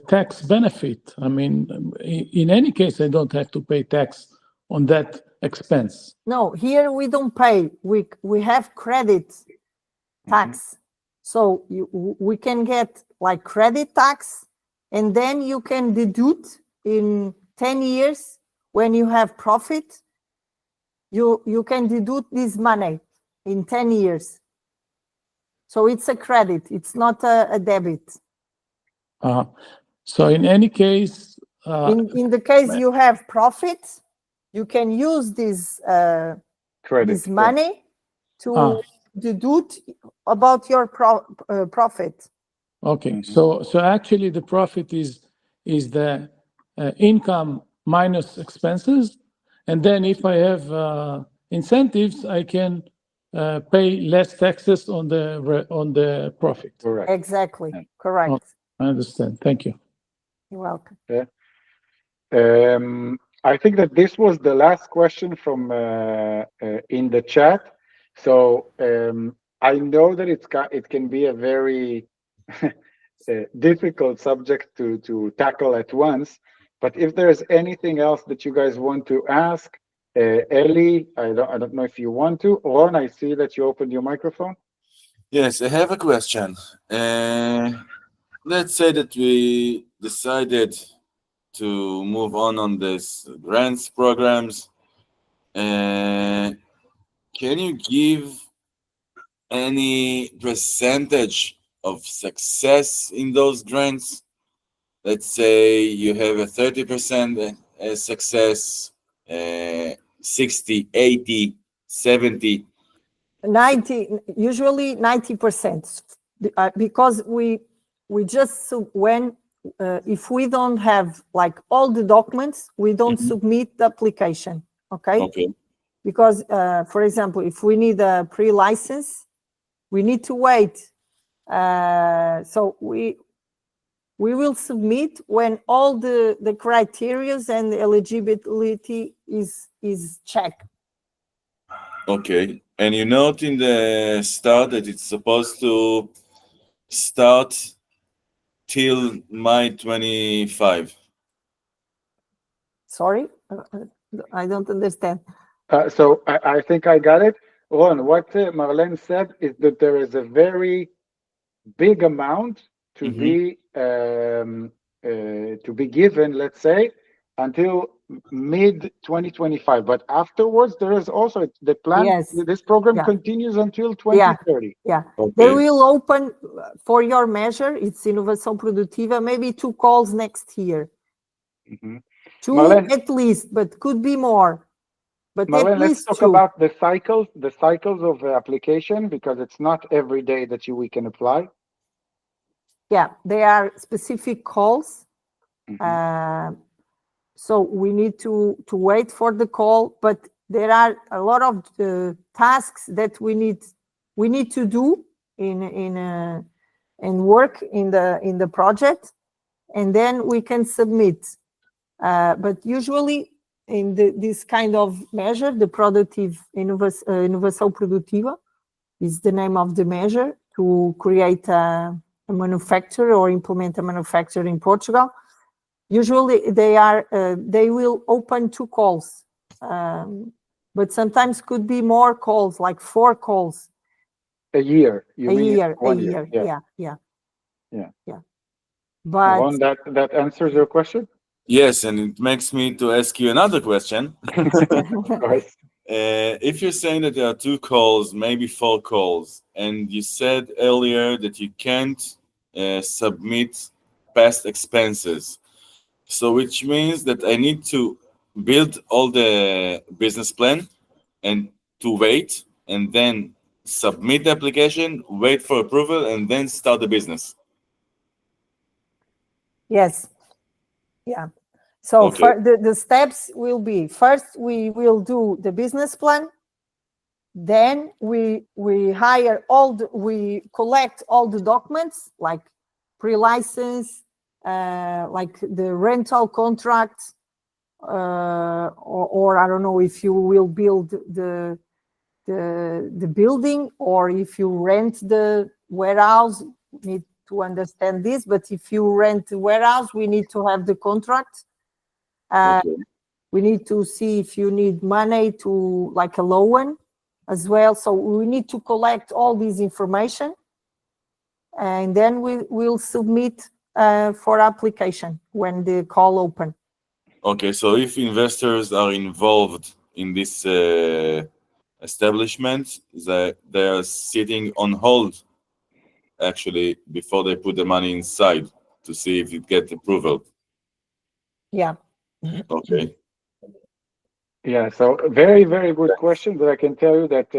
tax benefit? I mean, in any case, I don't have to pay tax on that expense. No, here we don't pay. We have credit tax. So we can get like credit tax, and then you can deduct in 10 years when you have profit. You can deduct this money in 10 years. So it's a credit. It's not a debit. So in any case, in the case you have profit, you can use this this money to deduct about your profit. Okay, so actually the profit is the income minus expenses, and then if I have incentives, I can pay less taxes on the profit. Correct. Exactly. Correct. Okay, I understand. Thank you. You're welcome. I think that this was the last question from in the chat. So I know that it can be a very difficult subject to tackle at once, but if there's anything else that you guys want to ask, Eli, I don't know if you want to. Ron, I see that you opened your microphone. Yes, I have a question. Let's say that we decided to move on this grants programs. Can you give any percentage of success in those grants? Let's say you have a 30% success, 60, 80, 70. 90, usually 90%, because we just when if we don't have like all the documents, we don't submit the application. Okay. Because for example, if we need a pre-license, we need to wait. So we will submit when all the criteria and the eligibility is checked. Okay, and you note in the start that it's supposed to start till May 25. Sorry, I don't understand. So I think I got it. Ron, what Marlene said is that there is a very big amount to be given, let's say, until mid 2025. But afterwards, there is also the plan. Yes. This program continues until 2030. Yeah. Okay. They will open for your measure. It's Inovação Produtiva. Maybe 2 calls next year. 2 Marlene, at least, but could be more. But Marlene, at let's least talk 2. about the cycles of application, because it's not every day that we can apply. Yeah, they are specific calls. So we need to wait for the call, but there are a lot of tasks that we need to do and work in the project, and then we can submit. But usually in this kind of measure, the productive Inovação Produtiva is the name of the measure to create a manufacturer or implement a manufacturer in Portugal. Usually they will open 2 calls, but sometimes could be more calls, like 4 calls. A year. A year. Yeah. But Ron, that answers your question? Yes, and it makes me to ask you another question. Of course. If you're saying that there are 2 calls, maybe 4 calls, and you said earlier that you can't submit past expenses, so which means that I need to build all the business plan and to wait and then submit the application, wait for approval, and then start the business. yes, yeah. So Okay. the steps will be, first we will do the business plan, then we hire we collect all the documents like pre-license, like the rental contract, or I don't know if you will build the building or if you rent the warehouse. Need to understand this, but if you rent the warehouse, we need to have the contract. Okay. We need to see if you need money to like a loan as well. So we need to collect all this information, and then we will submit for application when the call open. Okay, so if investors are involved in this establishment, they are sitting on hold actually before they put the money inside to see if it gets approval. Yeah. Okay. Yeah, so very, very good question. But I can tell you that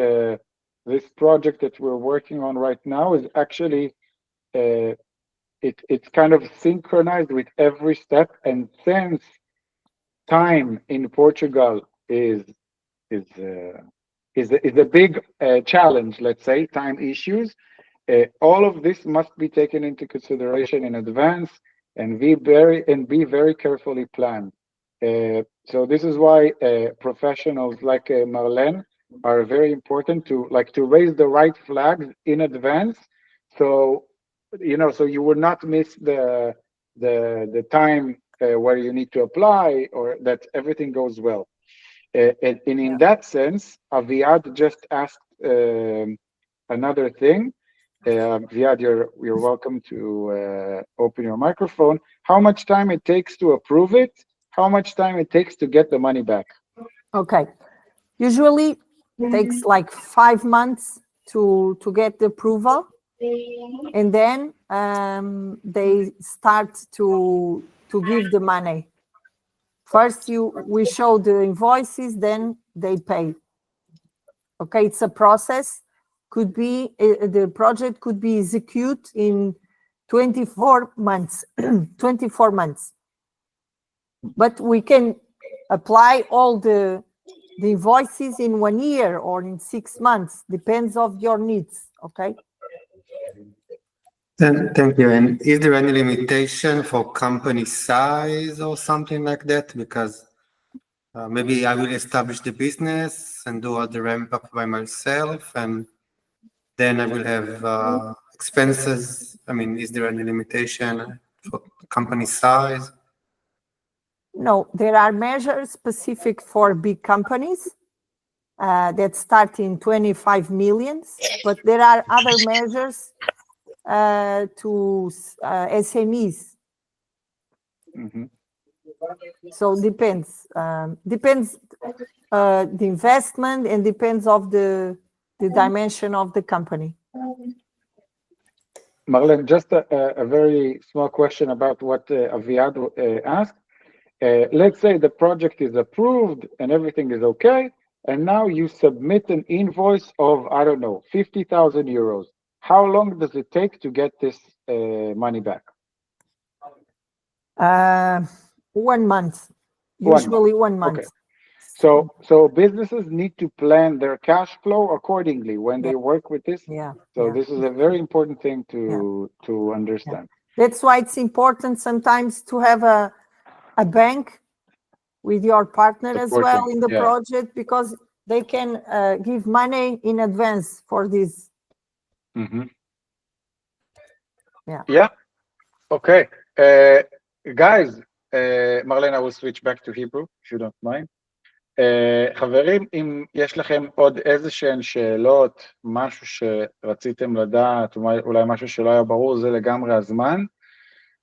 this project that we're working on right now is actually it's kind of synchronized with every step. And since time in Portugal is a big challenge, let's say, time issues, all of this must be taken into consideration in advance and be very carefully planned. So this is why professionals like Marlene are very important to raise the right flags in advance. So so you will not miss the time where you need to apply, or that everything goes well. And in that sense, Aviad just asked another thing. Aviad, you're welcome to open your microphone. How much time it takes to approve it? How much time it takes to get the money back? Okay. Usually it takes like 5 months to get the approval, and then they start to give the money. First we show the invoices, then they pay. Okay, it's a process. Could be the project could be executed in 24 months. 24 months. But we can apply all the invoices in 1 year or in 6 months, depends of your needs. Okay. Thank you. And is there any limitation for company size or something like that? Because maybe I will establish the business and do all the ramp up by myself, and then I will have expenses. I mean, is there any limitation for company size? No, there are measures specific for big companies that start in 25 million, but there are other measures to SMEs. Mm-hmm. So depends the investment, and depends of the dimension of the company. Marlene, just a very small question about what Aviad asked. Let's say the project is approved and everything is okay, and now you submit an invoice of, I don't know, 50,000 euros. How long does it take to get this money back? 1 month. Usually 1 month. Okay. So businesses need to plan their cash flow accordingly when they work with this. Yeah. So this is a very important thing to understand. That's why it's important sometimes to have a bank with your partner as well in the project, because they can give money in advance for this. Mm-hmm. Yeah. Okay. Guys, Marlene, I will switch back to Hebrew, if you don't mind. חברים, אם יש לכם עוד איזשהן שאלות, משהו שרציתם לדעת, אולי משהו שלא היה ברור, זה לגמרי הזמן.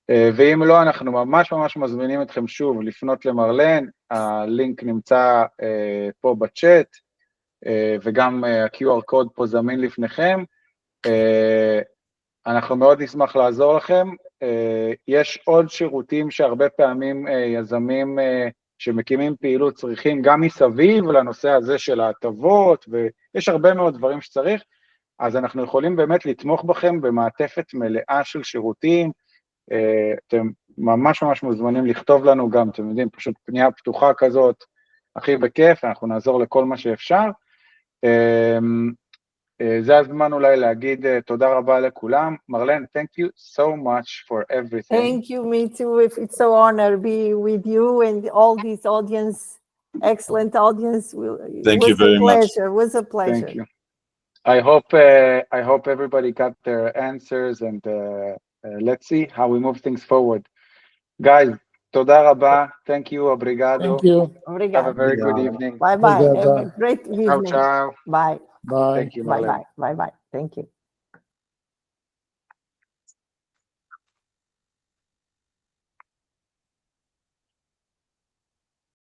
ואם לא, אנחנו ממש ממש מזמינים אתכם שוב לפנות למרלן, הלינק נמצא פה בצ'אט, וגם ה-QR קוד פה זמין לפניכם. אנחנו מאוד נשמח לעזור לכם. יש עוד שירותים שהרבה פעמים יזמים שמקימים פעילות צריכים גם מסביב לנושא הזה של ההטבות, ויש הרבה מאוד דברים שצריך, אז אנחנו יכולים באמת לתמוך בכם במעטפת מלאה של שירותים. אתם ממש ממש מוזמנים לכתוב לנו גם, אתם יודעים, פשוט פנייה פתוחה כזאת, הכי בכיף, אנחנו נעזור לכל מה שאפשר. זה הזמן אולי להגיד תודה רבה לכולם. מרלן, thank you so much for everything. Thank you, me too. It's so honor to be with you and all this audience, excellent audience. Thank you very much. It was a pleasure. Thank you. I hope everybody got their answers, and let's see how we move things forward. Guys, toda rabba. Thank you, obrigado. Thank you. Have a very good evening. Bye bye. Obrigado. Have a great evening. Ciao, ciao. Bye. Bye. Thank you, Bye Marlene. bye. Bye bye. Thank you.